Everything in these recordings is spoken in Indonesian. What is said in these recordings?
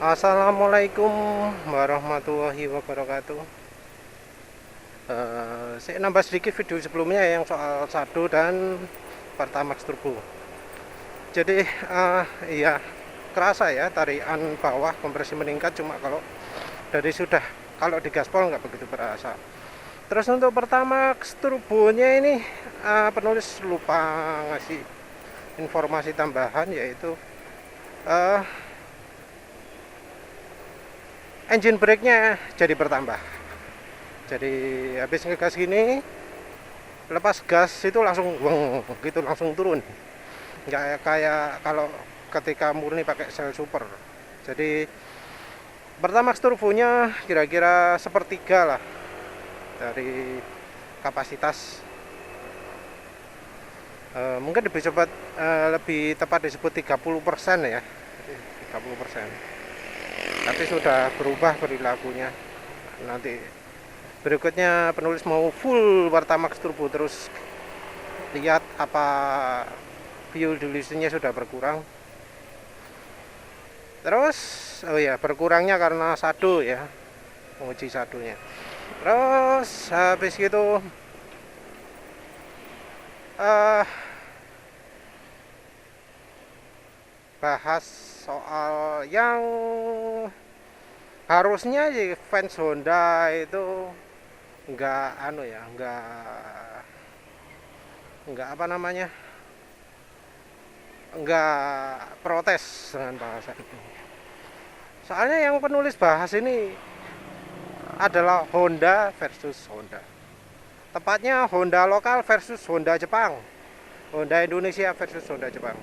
Assalamualaikum warahmatullahi wabarakatuh. Saya nambah sedikit video sebelumnya yang soal Sado dan Pertamax Turbo. Jadi iya kerasa ya tarikan bawah kompresi meningkat, cuma kalau di gaspol nggak begitu berasa. Terus untuk Pertamax Turbonya ini penulis lupa ngasih informasi tambahan, yaitu engine brake-nya jadi bertambah. Jadi habis ngegas gini, lepas gas itu langsung weng gitu, langsung turun. Nggak kayak kalau ketika murni pakai sel super. Jadi Pertamax turbonya kira-kira sepertiga lah dari kapasitas. Mungkin lebih tepat disebut 30% ya. 30%. Tapi sudah berubah perilakunya. Nanti berikutnya penulis mau full Pertamax turbo, terus lihat apa fuel dilutionnya sudah berkurang. Terus berkurangnya karena Sado ya, menguji Sadonya. Terus habis gitu bahas soal yang harusnya sih fans Honda itu nggak nggak protes dengan bahasa itu. Soalnya yang penulis bahas ini adalah Honda versus Honda. Tepatnya Honda lokal versus Honda Jepang. Honda Indonesia versus Honda Jepang.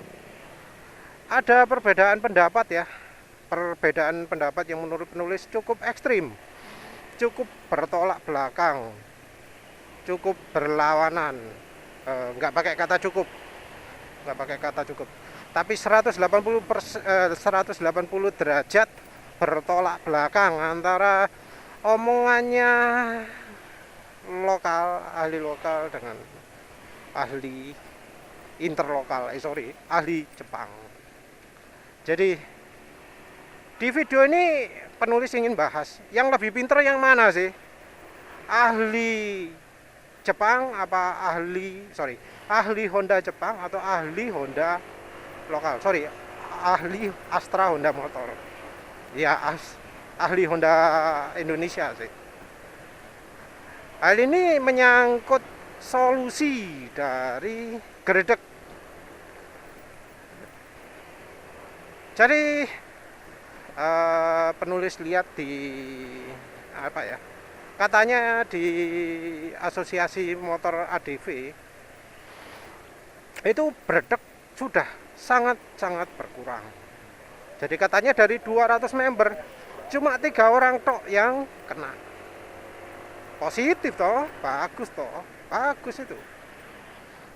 Ada perbedaan pendapat ya. Perbedaan pendapat yang menurut penulis cukup ekstrim, cukup bertolak belakang, cukup berlawanan. Nggak pakai kata cukup, tapi 180 derajat bertolak belakang antara omongannya ahli lokal dengan ahli ahli Jepang. Jadi di video ini penulis ingin bahas yang lebih pintar yang mana sih, ahli Jepang apa ahli Honda Jepang atau ahli Honda lokal, ahli Astra Honda Motor ya, ahli Honda Indonesia sih. Hal ini menyangkut solusi dari gredek. Jadi penulis lihat di katanya di asosiasi motor ADV itu gredek sudah sangat berkurang. Jadi katanya dari 200 member cuma 3 orang tok yang kena. Positif toh, bagus itu.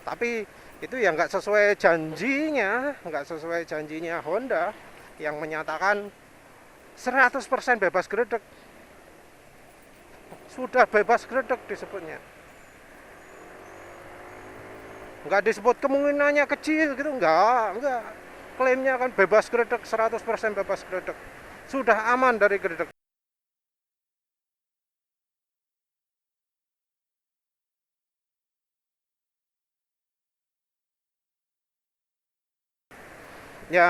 Tapi itu ya nggak sesuai janjinya Honda yang menyatakan 100% bebas gredek. Sudah bebas gredek disebutnya. Nggak disebut kemungkinannya kecil gitu, enggak. Klaimnya kan bebas gredek, 100% bebas gredek. Sudah aman dari gredek. Ya,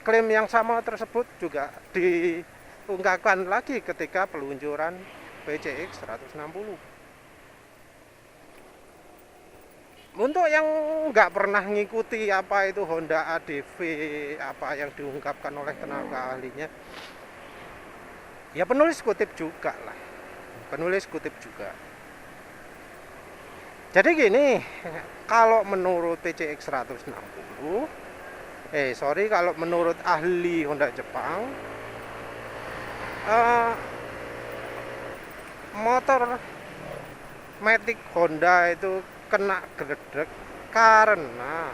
klaim yang sama tersebut juga diungkapkan lagi ketika peluncuran PCX 160. Untuk yang nggak pernah ngikuti apa itu Honda ADV, apa yang diungkapkan oleh tenaga ahlinya, ya penulis kutip juga. Jadi gini, kalau menurut PCX 160, kalau menurut ahli Honda Jepang, motor Matic Honda itu kena gredek karena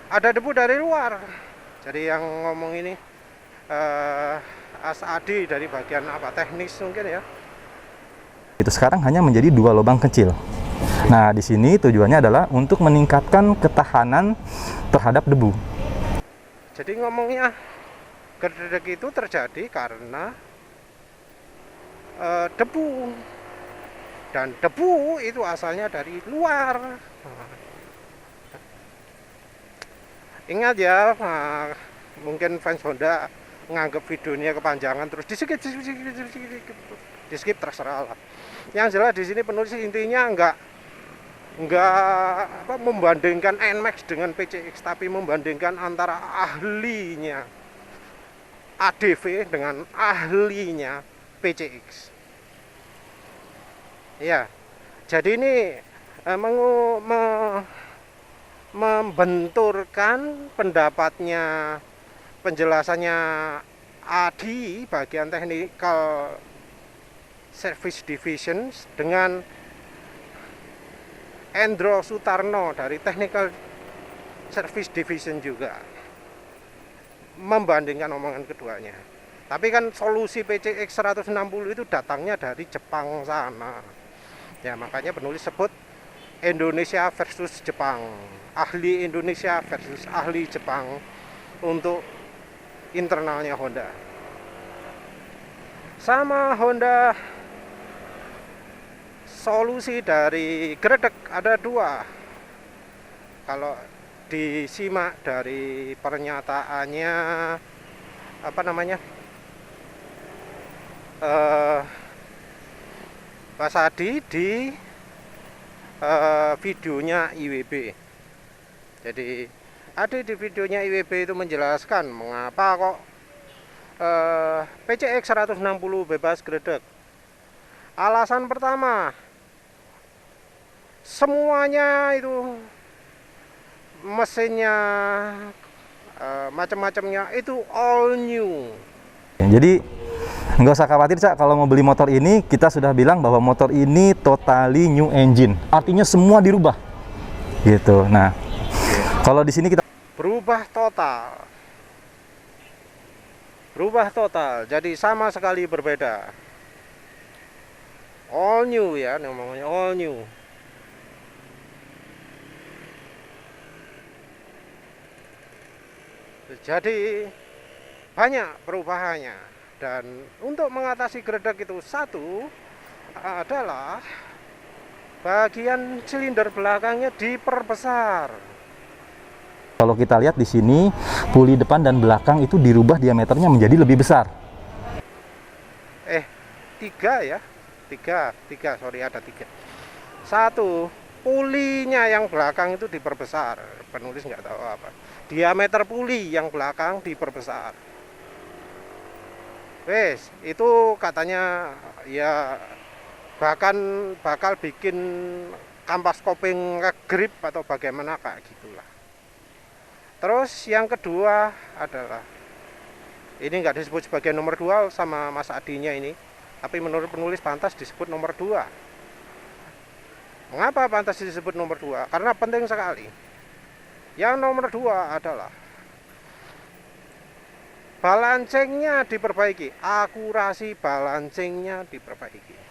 ada debu dari luar. Jadi yang ngomong ini Asadi dari bagian teknis mungkin ya. Itu sekarang hanya menjadi 2 lubang kecil. Nah, di sini tujuannya adalah untuk meningkatkan ketahanan terhadap debu. Jadi ngomongnya Gerdek itu terjadi karena debu, dan debu itu asalnya dari luar. Ingat ya, mungkin fans Honda nganggap videonya kepanjangan terus di skip terserah lah. Yang jelas di sini penulis intinya nggak membandingkan NMAX dengan PCX, tapi membandingkan antara ahlinya ADV dengan ahlinya PCX. Ya, jadi ini membenturkan pendapatnya, penjelasannya Adi bagian technical service division dengan Endro Sutarno dari technical service division juga, membandingkan omongan keduanya. Tapi kan solusi PCX 160 itu datangnya dari Jepang sana. Ya, makanya penulis sebut Indonesia versus Jepang, ahli Indonesia versus ahli Jepang untuk internalnya Honda. Sama Honda, solusi dari gredek ada dua. Kalau disimak dari pernyataannya Mas Adi di videonya IWB. Jadi Adi di videonya IWB itu menjelaskan mengapa kok PCX 160 bebas gredek. Alasan pertama, semuanya itu mesinnya, macam-macamnya itu all new. Jadi nggak usah khawatir Cak, kalau mau beli motor ini kita sudah bilang bahwa motor ini totally new engine. Artinya semua dirubah. Gitu. Nah, kalau di sini kita Berubah total. Berubah total. Jadi sama sekali berbeda. All new ya, namanya all new. Jadi banyak perubahannya, dan untuk mengatasi gredek itu satu adalah bagian silinder belakangnya diperbesar. kalau kita lihat di sini puli depan dan belakang itu dirubah diameternya menjadi lebih besar. Tiga, sorry, ada tiga. Satu, pulinya yang belakang itu diperbesar. Penulis nggak tahu apa. Diameter puli yang belakang diperbesar. Wes, itu katanya ya bahkan bakal bikin kampas kopling grip atau bagaimana kayak gitulah. Terus yang kedua adalah, ini nggak disebut sebagai nomor 2 sama Mas Adinya ini, tapi menurut penulis pantas disebut nomor 2. Mengapa pantas disebut nomor 2? Karena penting sekali. Yang nomor 2 adalah balancingnya diperbaiki, akurasi balancingnya diperbaiki.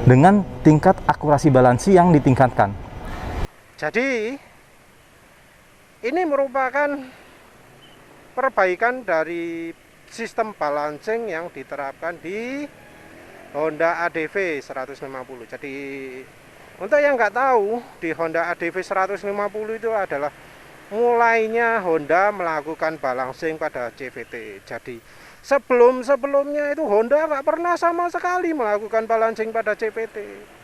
Dengan tingkat akurasi balansi yang ditingkatkan. Jadi ini merupakan perbaikan dari sistem balancing yang diterapkan di Honda ADV 150. Jadi untuk yang nggak tahu, di Honda ADV 150 itu adalah mulainya Honda melakukan balancing pada CVT. Jadi sebelumnya itu Honda nggak pernah sama sekali melakukan balancing pada CVT.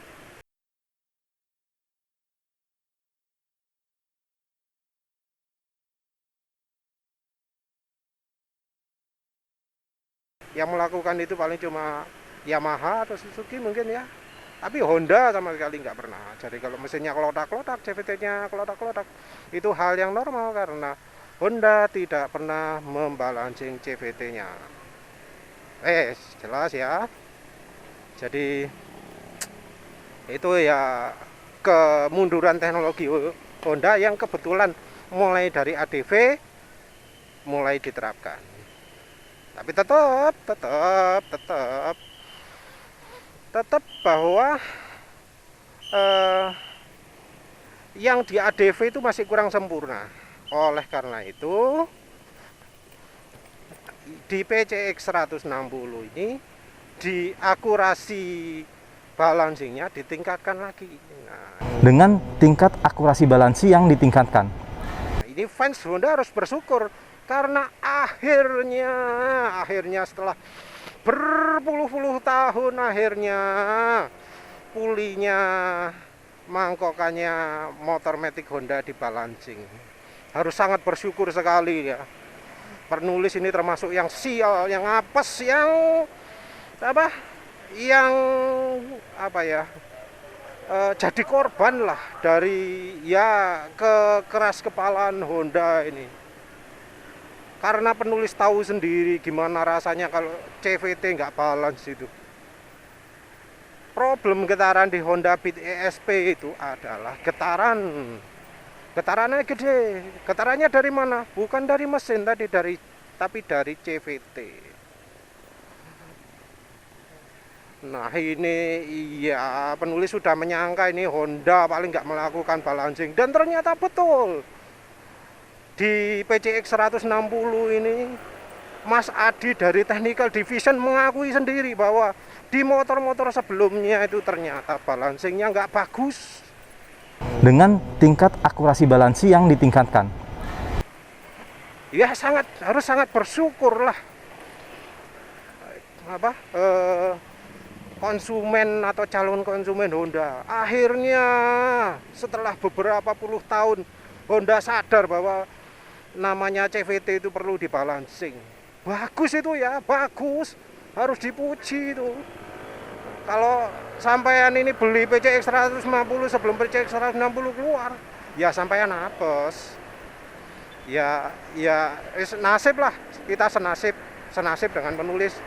Yang melakukan itu paling cuma Yamaha atau Suzuki mungkin ya. Tapi Honda sama sekali nggak pernah. Jadi kalau mesinnya kelotak-kelotak, CVT-nya kelotak-kelotak, itu hal yang normal karena Honda tidak pernah membalancing CVT-nya. Jelas ya. Jadi itu ya kemunduran teknologi Honda yang kebetulan mulai dari ADV mulai diterapkan. Tapi tetap bahwa yang di ADV itu masih kurang sempurna. Oleh karena itu di PCX 160 ini di akurasi balancingnya ditingkatkan lagi. Nah, Dengan tingkat akurasi balansi yang ditingkatkan. ini fans Honda harus bersyukur karena akhirnya setelah berpuluh-puluh tahun akhirnya pulinya mangkokannya motor Matic Honda di balancing. Harus sangat bersyukur sekali ya. Penulis ini termasuk yang sial, yang apes, yang apa? Yang apa ya? Jadi korban lah dari ya kekeras kepalaan Honda ini. Karena penulis tahu sendiri gimana rasanya kalau CVT nggak balance itu. Problem getaran di Honda Beat ESP itu adalah getarannya gede. Getarannya dari mana? Bukan dari mesin tapi dari CVT. Nah ini iya penulis sudah menyangka ini Honda paling nggak melakukan balancing dan ternyata betul. Di PCX 160 ini Mas Adi dari Technical Division mengakui sendiri bahwa di motor-motor sebelumnya itu ternyata balancingnya nggak bagus. Dengan tingkat akurasi balansi yang ditingkatkan. Ya harus sangat bersyukur lah. Konsumen atau calon konsumen Honda akhirnya setelah beberapa puluh tahun Honda sadar bahwa namanya CVT itu perlu dibalancing. Bagus itu ya, bagus, harus dipuji itu. Kalau sampean ini beli PCX 150 sebelum PCX 160 keluar, ya sampean apes. Ya nasib lah, kita senasib dengan penulis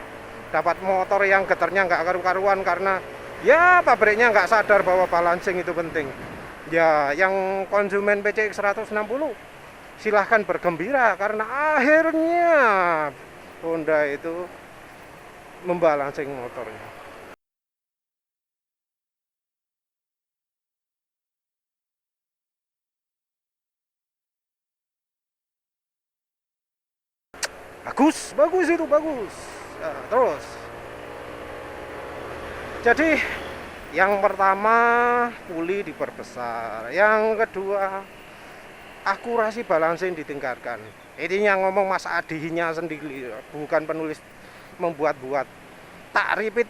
dapat motor yang getarnya nggak karu-karuan karena ya pabriknya nggak sadar bahwa balancing itu penting. Ya yang konsumen PCX 160 silahkan bergembira karena akhirnya Honda itu membalancing motornya. Bagus itu bagus. Nah, terus jadi yang pertama puli diperbesar, yang kedua akurasi balancing ditingkatkan. Ini yang ngomong Mas Adinya sendiri, bukan penulis membuat-buat. Tak repeat,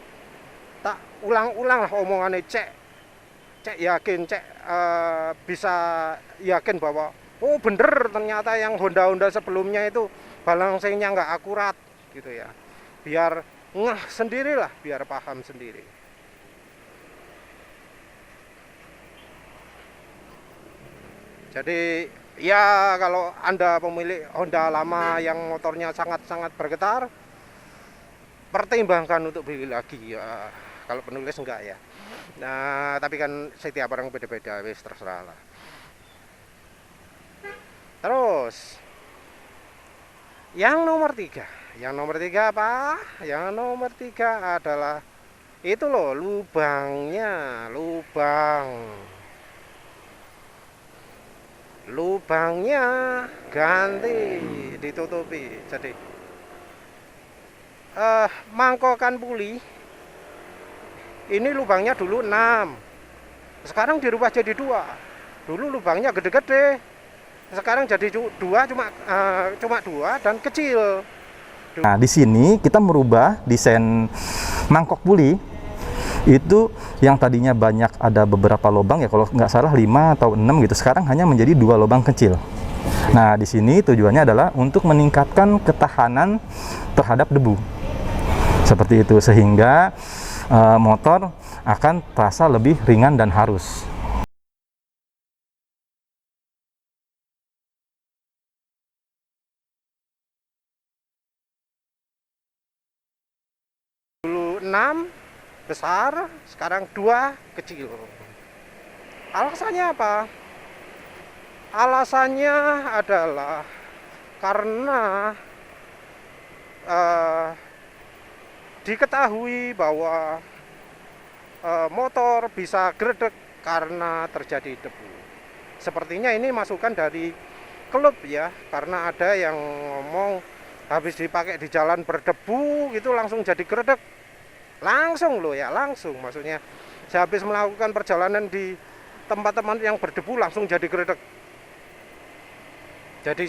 tak ulang-ulang lah omongannya, cek yakin, bisa yakin bahwa oh bener ternyata yang Honda sebelumnya itu balancingnya nggak akurat gitu ya. Biar ngeh sendirilah, biar paham sendiri. Jadi ya kalau Anda pemilik Honda lama yang motornya sangat-sangat bergetar, pertimbangkan untuk beli lagi ya. Kalau penulis enggak ya. Nah, tapi kan setiap orang beda-beda, wis terserah lah. Terus yang nomor tiga apa? Yang nomor tiga adalah itu loh lubangnya ganti, ditutupi. Jadi mangkokan puli ini lubangnya dulu 6, sekarang dirubah jadi 2. Dulu lubangnya gede-gede, sekarang jadi 2, cuma 2 dan kecil. Nah, di sini kita merubah desain mangkok puli. Itu yang tadinya banyak ada beberapa lubang ya, kalau nggak salah 5 atau 6 gitu, sekarang hanya menjadi 2 lubang kecil. Nah, di sini tujuannya adalah untuk meningkatkan ketahanan terhadap debu. Seperti itu, sehingga motor akan terasa lebih ringan dan halus. Dulu 6 besar, sekarang 2 kecil. Alasannya apa? Alasannya adalah karena diketahui bahwa motor bisa gredeg karena terjadi debu. Sepertinya ini masukan dari klub ya, karena ada yang ngomong habis dipakai di jalan berdebu gitu langsung jadi gredek. Langsung loh ya, langsung. Maksudnya saya habis melakukan perjalanan di tempat-tempat yang berdebu langsung jadi gredek. Jadi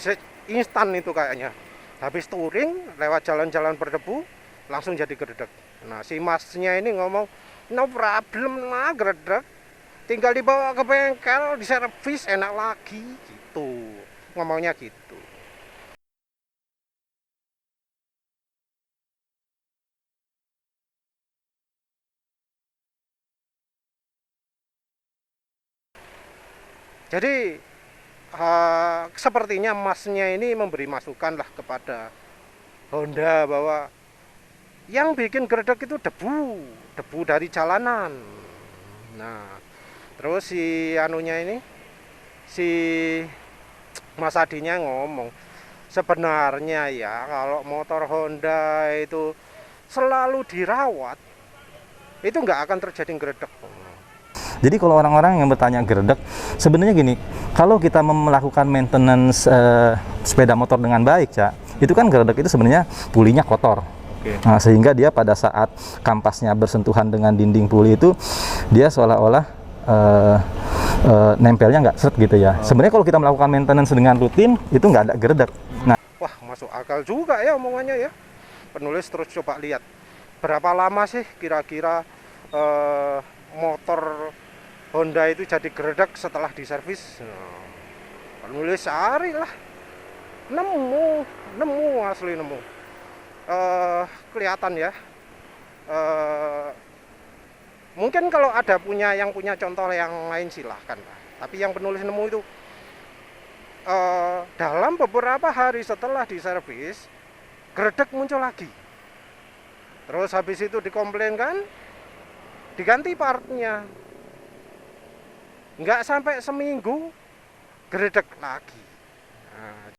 instan itu kayaknya. Habis touring lewat jalan-jalan berdebu langsung jadi gredek. Nah, si masnya ini ngomong, "No problem lah gredek. Tinggal dibawa ke bengkel, diservis enak lagi." Gitu. Ngomongnya gitu. Jadi sepertinya masnya ini memberi masukan lah kepada Honda bahwa yang bikin gredek itu debu dari jalanan. Nah, terus si anunya ini, si Mas Adinya ngomong, sebenarnya ya kalau motor Honda itu selalu dirawat, itu nggak akan terjadi gredek. Jadi kalau orang-orang yang bertanya gredek, sebenarnya gini, kalau kita melakukan maintenance sepeda motor dengan baik, Cak, itu kan gredek itu sebenarnya pulinya kotor. Nah, sehingga dia pada saat kampasnya bersentuhan dengan dinding puli itu, dia seolah-olah nempelnya nggak seret gitu ya. Sebenarnya kalau kita melakukan maintenance dengan rutin, itu nggak ada gredek. Nah, wah, masuk akal juga ya omongannya ya. Penulis terus coba lihat, berapa lama sih kira-kira motor Honda itu jadi gredek setelah diservis. Nah, penulis cari lah, nemu asli nemu. Kelihatan ya. Mungkin kalau ada yang punya contoh yang lain silahkan. Tapi yang penulis nemu itu dalam beberapa hari setelah diservis, gredek muncul lagi. Terus habis itu dikomplainkan, diganti partnya. Nggak sampai seminggu, gredek lagi. Nah,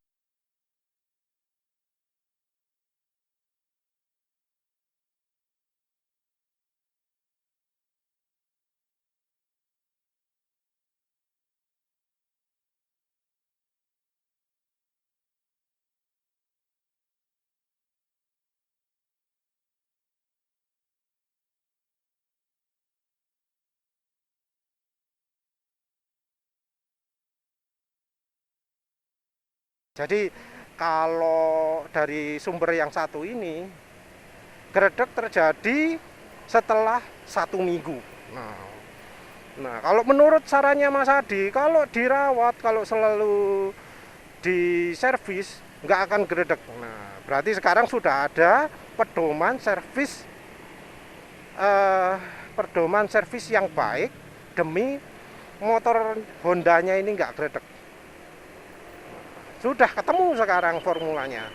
jadi kalau dari sumber yang satu ini, gredek terjadi setelah 1 minggu. Nah, kalau menurut sarannya Mas Adi, kalau dirawat, kalau selalu diservis, nggak akan gredek. Nah, berarti sekarang sudah ada pedoman servis yang baik demi motor Hondanya ini nggak gredek. Sudah ketemu sekarang formulanya.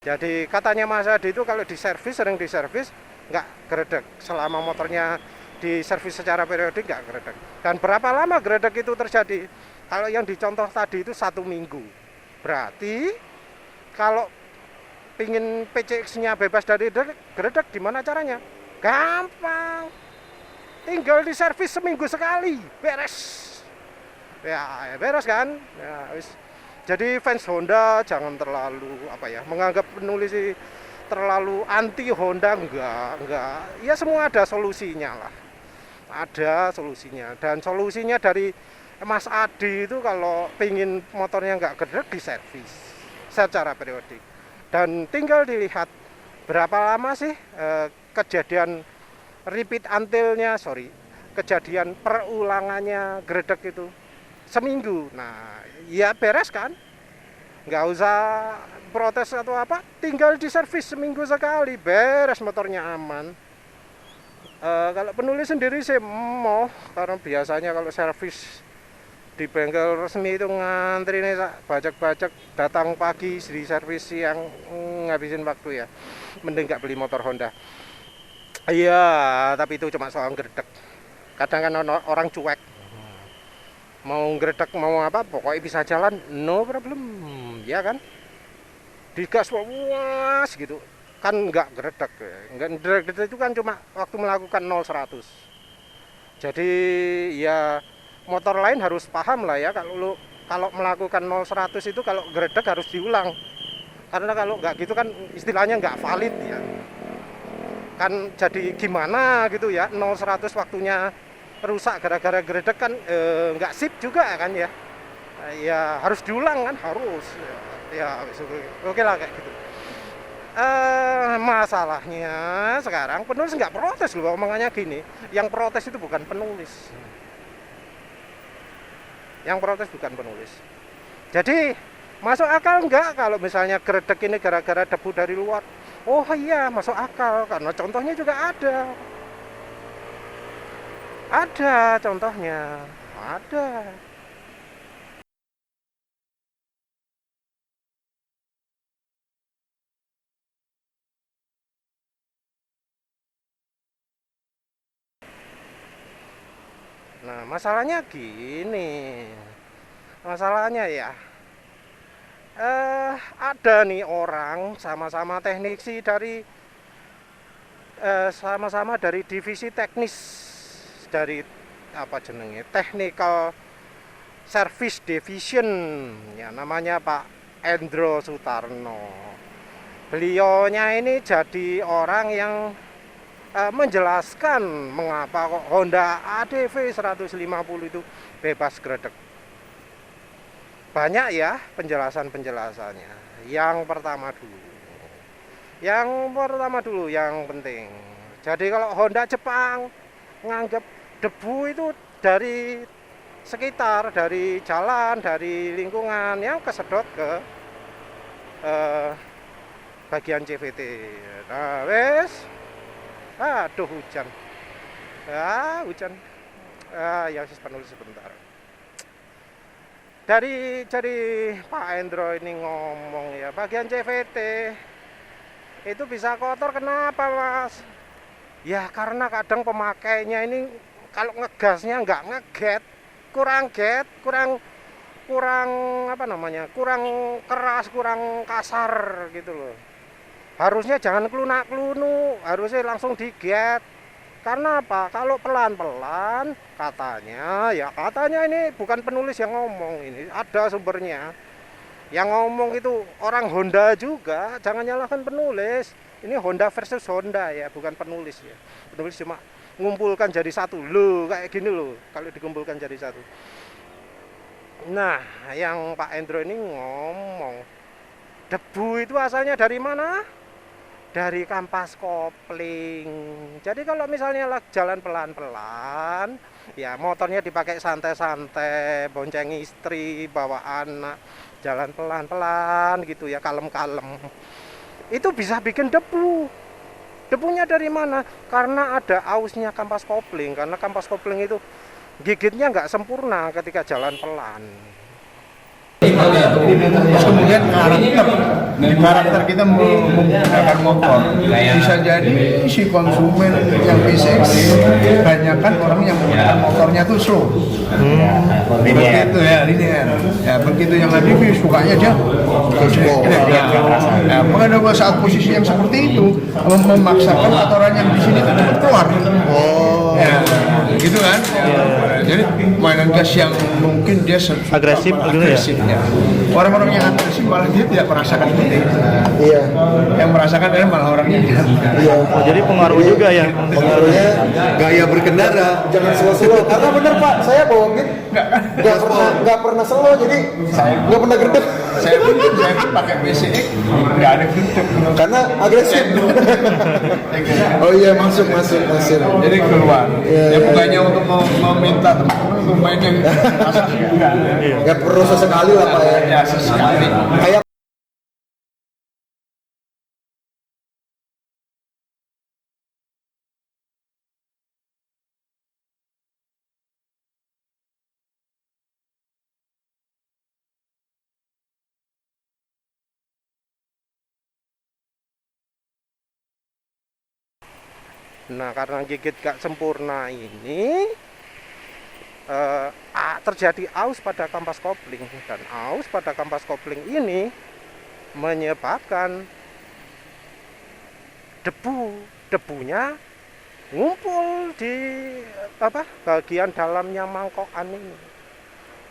Jadi katanya Mas Adi itu kalau diservis, sering diservis, nggak gredek. Selama motornya diservis secara periodik nggak gredek. Dan berapa lama gredek itu terjadi? Kalau yang dicontoh tadi itu 1 minggu. Berarti kalau pingin PCX-nya bebas dari gredek, gimana caranya? Gampang. Tinggal diservis seminggu sekali, beres. Ya beres kan. Ya, jadi fans Honda jangan terlalu menganggap penulis terlalu anti Honda. Enggak. Ya semua ada solusinya lah, ada solusinya. Dan solusinya dari Mas Adi itu kalau pingin motornya nggak gredek, diservis secara periodik. Dan tinggal dilihat berapa lama sih kejadian kejadian perulangannya gredek itu. Seminggu. Nah, ya beres kan? Nggak usah protes atau apa, tinggal diservis seminggu sekali, beres motornya aman. Kalau penulis sendiri sih mau, karena biasanya kalau servis di bengkel resmi itu ngantri nih, bajak-bajak datang pagi di servis siang, ngabisin waktu ya. Mending nggak beli motor Honda. Iya, tapi itu cuma soal gredek. Kadang kan orang cuek. Mau gredek mau apa, pokoknya bisa jalan, no problem, ya kan? Digas was gitu, kan nggak gredek. Itu kan cuma waktu melakukan 0-100. Jadi ya motor lain harus paham lah ya, kalau lu kalau melakukan 0-100 itu kalau gredek harus diulang. Karena kalau nggak gitu kan istilahnya nggak valid ya. Kan jadi gimana gitu ya, 0-100 waktunya rusak gara-gara gredek kan nggak sip juga kan ya. Ya harus diulang kan, harus. Ya oke lah kayak gitu. Masalahnya sekarang penulis nggak protes loh, omongannya gini. Yang protes itu bukan penulis. Yang protes bukan penulis. Jadi masuk akal nggak kalau misalnya gredek ini gara-gara debu dari luar? Oh iya masuk akal, karena contohnya juga ada. Ada contohnya, ada. Nah masalahnya gini, masalahnya ya, ada nih orang sama-sama teknisi dari sama-sama dari divisi teknis dari apa jenenge technical service division ya, namanya Pak Endro Sutarno. Beliaunya ini jadi orang yang menjelaskan mengapa kok Honda ADV 150 itu bebas gredek. Banyak ya penjelasannya. Yang pertama dulu yang penting. Jadi kalau Honda Jepang nganggap debu itu dari sekitar, dari jalan, dari lingkungan yang kesedot ke bagian CVT. Nah, wes. Aduh hujan. Hujan. Ya penulis sebentar. Dari Pak Endro ini ngomong ya, bagian CVT itu bisa kotor kenapa Mas? Ya karena kadang pemakainya ini kalau ngegasnya nggak ngeget, kurang apa namanya, kurang keras, kurang kasar gitu loh. Harusnya jangan klunak-klunu, harusnya langsung diget. Karena apa? Kalau pelan-pelan katanya ini bukan penulis yang ngomong, ini ada sumbernya. Yang ngomong itu orang Honda juga, jangan nyalahkan penulis. Ini Honda versus Honda ya, bukan penulis ya. Penulis cuma ngumpulkan jadi satu. Loh, kayak gini loh kalau dikumpulkan jadi satu. Nah, yang Pak Endro ini ngomong, debu itu asalnya dari mana? Dari kampas kopling. Jadi kalau misalnya jalan pelan-pelan, ya motornya dipakai santai-santai, bonceng istri, bawa anak, jalan pelan-pelan gitu ya, kalem-kalem. Itu bisa bikin debu. Debunya dari mana? Karena ada ausnya kampas kopling. Karena kampas kopling itu gigitnya nggak sempurna ketika jalan pelan. Terus kemudian karakter kita menggunakan motor, bisa jadi si konsumen yang PCX kebanyakan orang yang menggunakan motornya tuh slow, begitu ya, linear. Ya begitu yang ADV sukanya dia mengenai saat posisi yang seperti itu memaksakan kotoran yang di sini cepat keluar. Ya, gitu kan. Jadi mainan gas yang mungkin dia Agresif ya. Orang-orang yang agresif malah dia tidak merasakan seperti itu. Iya. Yang merasakan adalah malah orangnya. Iya. Jadi pengaruh juga ya. Pengaruhnya gaya berkendara. jangan slow-slow. Karena bener Pak, saya bawa git nggak pernah slow, jadi nggak pernah gerdek. Saya pun pakai PCX nggak ada gerdek. Karena agresif. Oh iya, masuk. Jadi keluar. Ya bukannya untuk meminta teman-teman untuk main yang asal Nggak perlu sesekali lah Pak ya. ya sesekali. Kayak Nah karena gigit gak sempurna ini terjadi aus pada kampas kopling, dan aus pada kampas kopling ini menyebabkan debunya ngumpul di bagian dalamnya mangkokan ini.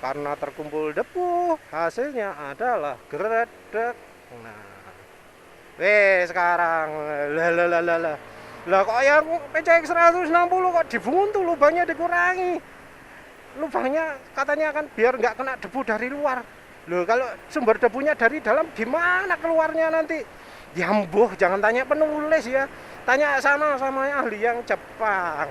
Karena terkumpul debu, hasilnya adalah gredek. Nah, sekarang lah kok yang PCX 160 kok dibuntu, lubangnya dikurangi. Lubangnya katanya kan biar nggak kena debu dari luar. Loh, kalau sumber debunya dari dalam gimana keluarnya nanti? Ya mbuh, jangan tanya penulis ya. Tanya sama ahli yang Jepang.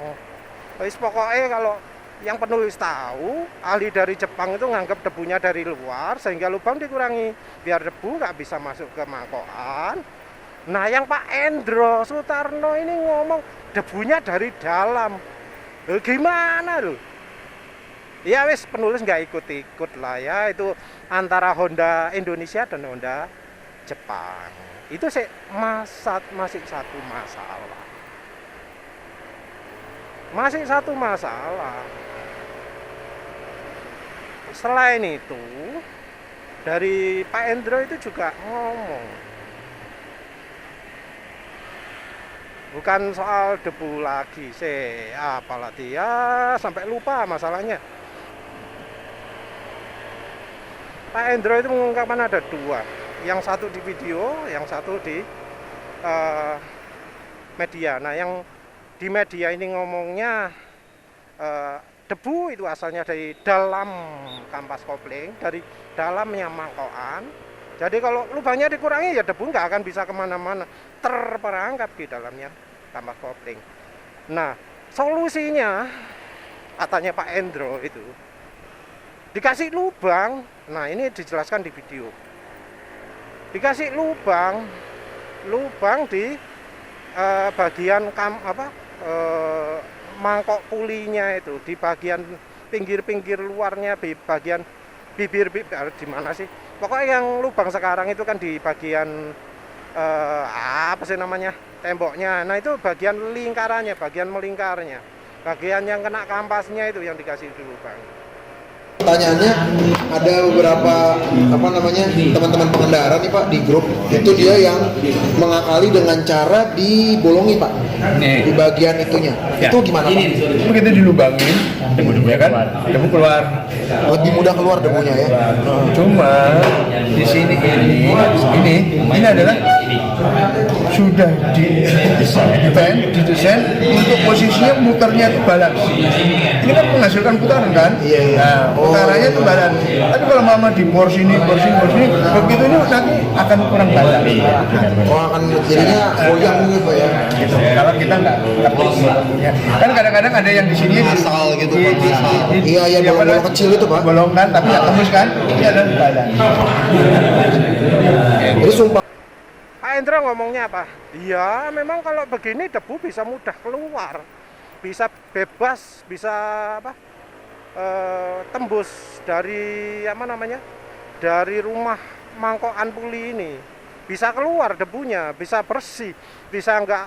Wis pokoknya kalau yang penulis tahu, ahli dari Jepang itu nganggap debunya dari luar sehingga lubang dikurangi biar debu nggak bisa masuk ke mangkokan. Nah, yang Pak Endro Sutarno ini ngomong debunya dari dalam. Gimana loh? Ya wis, penulis nggak ikut-ikut lah ya, itu antara Honda Indonesia dan Honda Jepang. Itu masih satu masalah. Masih satu masalah. Selain itu, dari Pak Endro itu juga ngomong, bukan soal debu lagi, apalagi ya sampai lupa masalahnya. Pak Endro itu mengungkapkan ada dua, yang satu di video, yang satu di media. Nah, yang di media ini ngomongnya debu itu asalnya dari dalam kampas kopling, dari dalamnya mangkokan. Jadi kalau lubangnya dikurangi ya debu nggak akan bisa kemana-mana, terperangkap di dalamnya kampas kopling. Nah, solusinya katanya Pak Endro itu dikasih lubang. Nah, ini dijelaskan di video. Dikasih lubang di bagian mangkok pulinya itu, di bagian pinggir-pinggir luarnya, di bagian bibir di mana sih? Pokoknya yang lubang sekarang itu kan di bagian apa sih namanya? Temboknya. Nah, itu bagian lingkarannya, bagian melingkarnya. Bagian yang kena kampasnya itu yang dikasih di lubang. Pertanyaannya, ada beberapa teman-teman pengendara nih Pak di grup, itu dia yang mengakali dengan cara dibolongi Pak di bagian itunya. Ya. Itu gimana Pak? Begitu dilubangin, debu-debunya kan, debu keluar. Lebih mudah keluar debunya ya. Cuma di sini ini adalah sudah didesain untuk posisinya muternya itu balance. Ini kan menghasilkan putaran kan? Iya. Nah, putarannya itu balance. Tapi kalau mama di porsi ini, begitu ini nanti akan kurang balance. Oh, akan jadinya goyang gitu ya. Gitu. Kalau kita nggak ya. Kan kadang-kadang ada yang di sini Asal gitu, Iya, bolong-bolong kecil itu Pak. bolong kan, tapi nggak tembus kan? Ini adalah balance. Jadi sumpah. Pak Endro ngomongnya apa? Iya, memang kalau begini debu bisa mudah keluar, bisa bebas, bisa tembus dari dari rumah mangkokan puli ini, bisa keluar debunya, bisa bersih, bisa nggak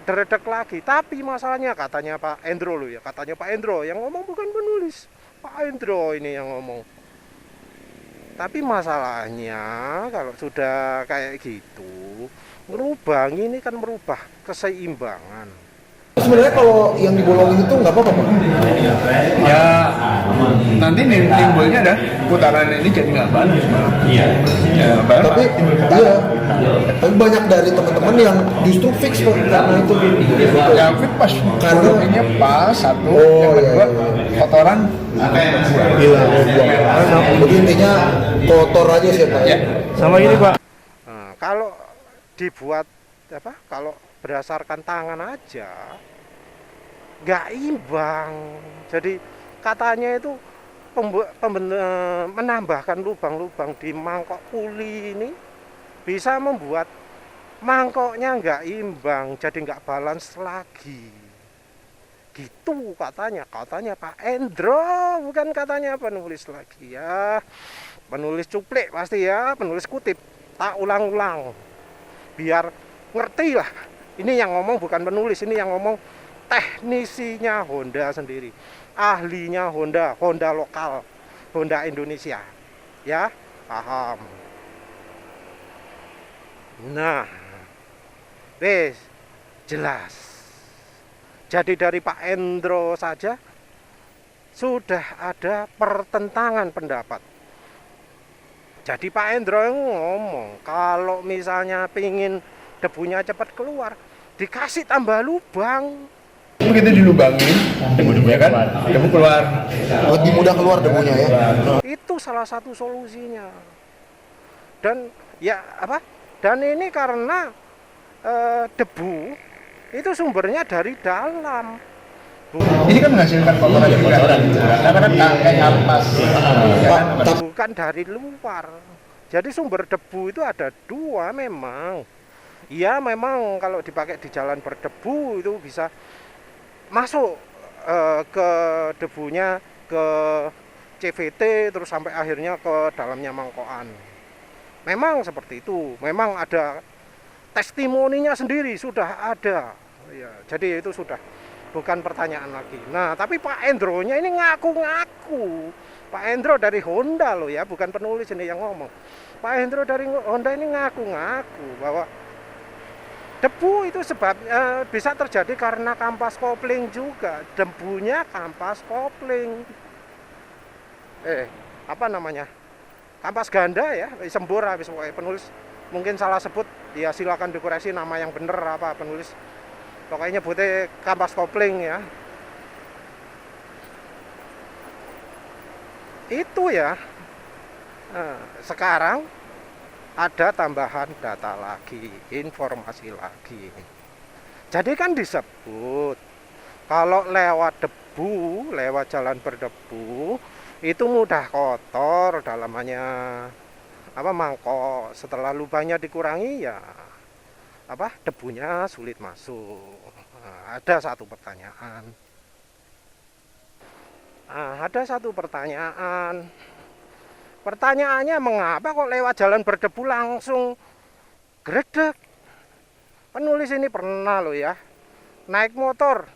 deredek lagi. Tapi masalahnya katanya Pak Endro loh ya, katanya Pak Endro yang ngomong, bukan penulis, Pak Endro ini yang ngomong. Tapi masalahnya kalau sudah kayak gitu, merubah ini kan merubah keseimbangan. Sebenarnya kalau yang dibolongin itu nggak apa-apa Pak. Ya nanti timbulnya ada putaran ini jadi nggak balance. Iya. Ya, Tapi banyak dari teman-teman yang justru fix Pak karena itu. yang fit pas Karena ini pas satu, Oh, yang kedua iya. kotoran Gila, jadi intinya kotor aja sih Pak. ya. Sama gini Pak. Nah, kalau dibuat kalau berdasarkan tangan aja nggak imbang. Jadi katanya itu menambahkan lubang-lubang di mangkok puli ini bisa membuat mangkoknya nggak imbang, jadi nggak balance lagi. Gitu katanya Pak Endro, bukan katanya penulis lagi ya. Penulis cuplik pasti ya, penulis kutip. Tak ulang-ulang biar ngerti lah. Ini yang ngomong bukan penulis, ini yang ngomong teknisinya Honda sendiri, ahlinya Honda lokal, Honda Indonesia. Ya, paham. Nah, wes jelas. Jadi dari Pak Endro saja sudah ada pertentangan pendapat. Jadi Pak Endro ngomong kalau misalnya pingin debunya cepat keluar, dikasih tambah lubang. Begitu dilubangin, debu-debunya kan, debu keluar. Lebih mudah keluar debunya ya. Itu salah satu solusinya. Dan ya apa? Dan ini karena debu itu sumbernya dari dalam. Ini kan menghasilkan kotoran juga. Karena kan kayak ampas. Bukan dari luar. Jadi sumber debu itu ada dua memang. Ya memang kalau dipakai di jalan berdebu itu bisa masuk ke debunya ke CVT terus sampai akhirnya ke dalamnya mangkokan. Memang seperti itu. Memang ada testimoninya sendiri sudah ada. Ya, jadi itu sudah bukan pertanyaan lagi. Nah, tapi Pak Endro-nya ini ngaku-ngaku. Pak Endro dari Honda loh ya, bukan penulis ini yang ngomong. Pak Endro dari Honda ini ngaku-ngaku bahwa debu itu bisa terjadi karena kampas kopling juga. Debunya kampas kopling. Apa namanya? Kampas ganda ya, sembur habis penulis mungkin salah sebut, ya silakan dikoreksi nama yang bener apa penulis. Pokoknya nyebutnya kampas kopling ya. Itu ya. Nah, sekarang ada tambahan data lagi, informasi lagi. Jadi kan disebut kalau lewat debu, lewat jalan berdebu itu mudah kotor dalamannya mangkok. Setelah lubangnya dikurangi ya debunya sulit masuk. Nah, ada satu pertanyaan. Pertanyaannya mengapa kok lewat jalan berdebu langsung gredeg? Penulis ini pernah loh ya naik motor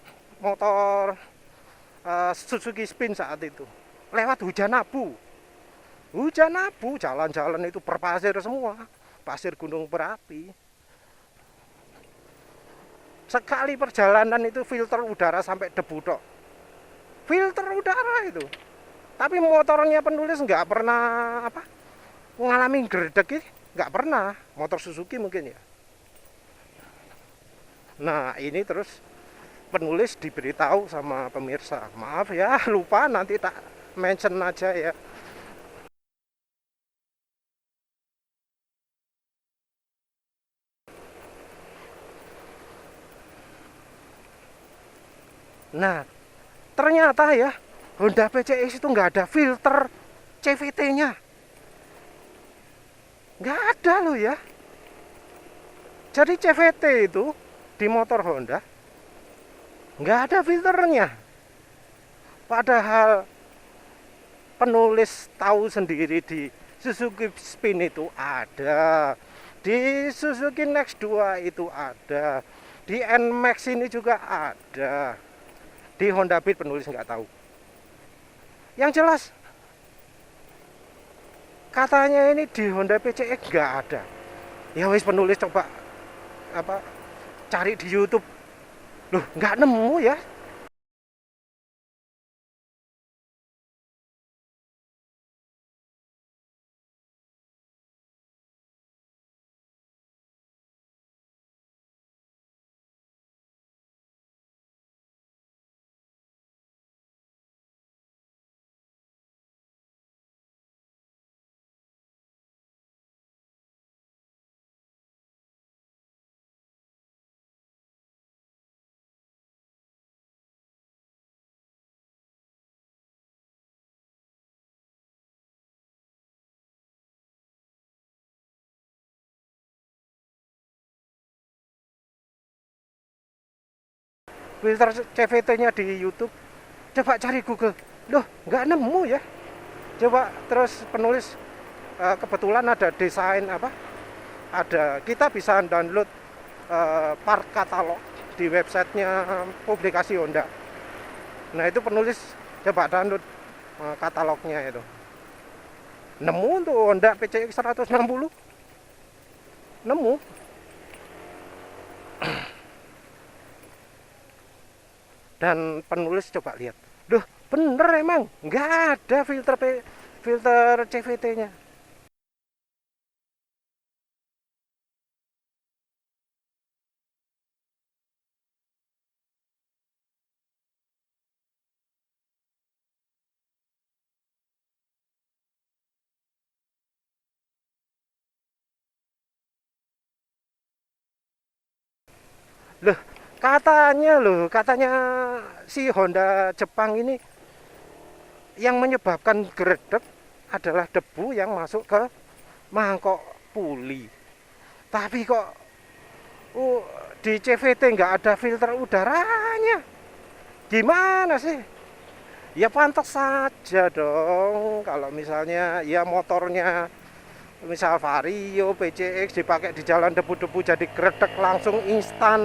Suzuki Spin saat itu lewat hujan abu, jalan-jalan itu berpasir semua, pasir gunung berapi. Sekali perjalanan itu filter udara sampai debu tok, filter udara itu. Tapi motornya penulis nggak pernah mengalami gredeg, nggak pernah. Motor Suzuki mungkin ya. Nah ini terus penulis diberitahu sama pemirsa, maaf ya lupa nanti tak mention aja ya. Nah ternyata ya Honda PCX itu nggak ada filter CVT-nya, nggak ada loh ya. Jadi CVT itu di motor Honda nggak ada filternya. Padahal penulis tahu sendiri di Suzuki Spin itu ada, di Suzuki Next 2 itu ada, di NMAX ini juga ada, di Honda Beat penulis nggak tahu. Yang jelas katanya ini di Honda PCX nggak ada. Ya wis penulis coba cari di YouTube, loh nggak nemu ya. Filter CVT-nya di YouTube, coba cari Google, loh nggak nemu ya. Coba terus penulis kebetulan ada desain ada, kita bisa download part katalog di websitenya publikasi Honda. Nah itu penulis coba download katalognya itu, nemu untuk Honda PCX 160, nemu. Dan penulis coba lihat, loh bener emang nggak ada filter CVT-nya. Katanya si Honda Jepang ini yang menyebabkan geredek adalah debu yang masuk ke mangkok puli. Tapi kok di CVT nggak ada filter udaranya. Gimana sih? Ya pantas saja dong kalau misalnya ya motornya misal Vario, PCX dipakai di jalan debu-debu jadi geredek langsung instan.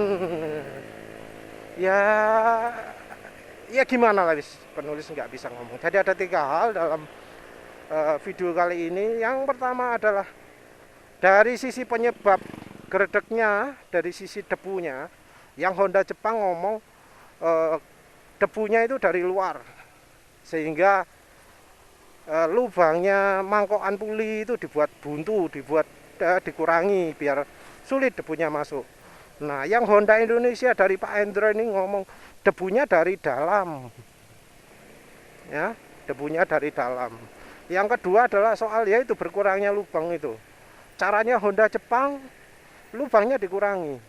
Ya, ya gimana lah penulis nggak bisa ngomong. Jadi ada 3 hal dalam video kali ini. Yang pertama adalah dari sisi penyebab geredeknya, dari sisi debunya, yang Honda Jepang ngomong debunya itu dari luar, sehingga lubangnya mangkokan puli itu dibuat buntu, dikurangi biar sulit debunya masuk. Nah, yang Honda Indonesia dari Pak Endro ini ngomong debunya dari dalam. Ya, debunya dari dalam. Yang kedua adalah soal yaitu berkurangnya lubang itu. Caranya Honda Jepang lubangnya dikurangi.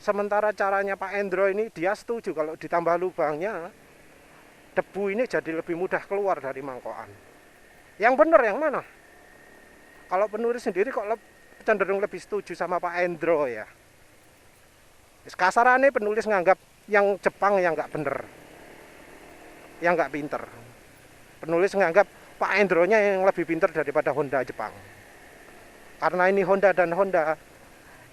Sementara caranya Pak Endro ini dia setuju kalau ditambah lubangnya debu ini jadi lebih mudah keluar dari mangkokan. Yang benar yang mana? Kalau penulis sendiri kok cenderung lebih setuju sama Pak Endro ya. Kasarannya penulis nganggap yang Jepang yang nggak bener, yang nggak pinter. Penulis nganggap Pak Endro-nya yang lebih pinter daripada Honda Jepang. Karena ini Honda dan Honda,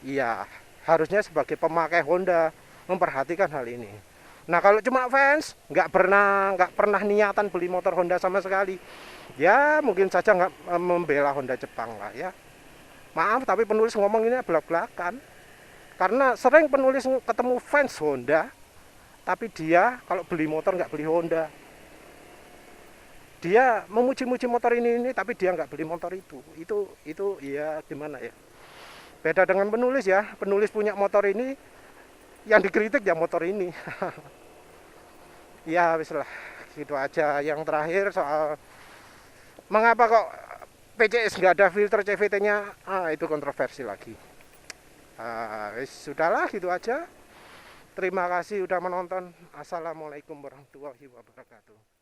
ya harusnya sebagai pemakai Honda memperhatikan hal ini. Nah kalau cuma fans nggak pernah niatan beli motor Honda sama sekali, ya mungkin saja nggak membela Honda Jepang lah ya. Maaf tapi penulis ngomong ini belak-belakan. Karena sering penulis ketemu fans Honda, tapi dia kalau beli motor nggak beli Honda. Dia memuji-muji motor ini tapi dia nggak beli motor itu. Itu ya gimana ya. Beda dengan penulis ya. Penulis punya motor ini, yang dikritik ya motor ini. Ya wis lah, gitu aja. Yang terakhir soal mengapa kok PCX nggak ada filter CVT-nya, itu kontroversi lagi. Sudahlah gitu aja. Terima kasih udah menonton. Assalamualaikum warahmatullahi wabarakatuh.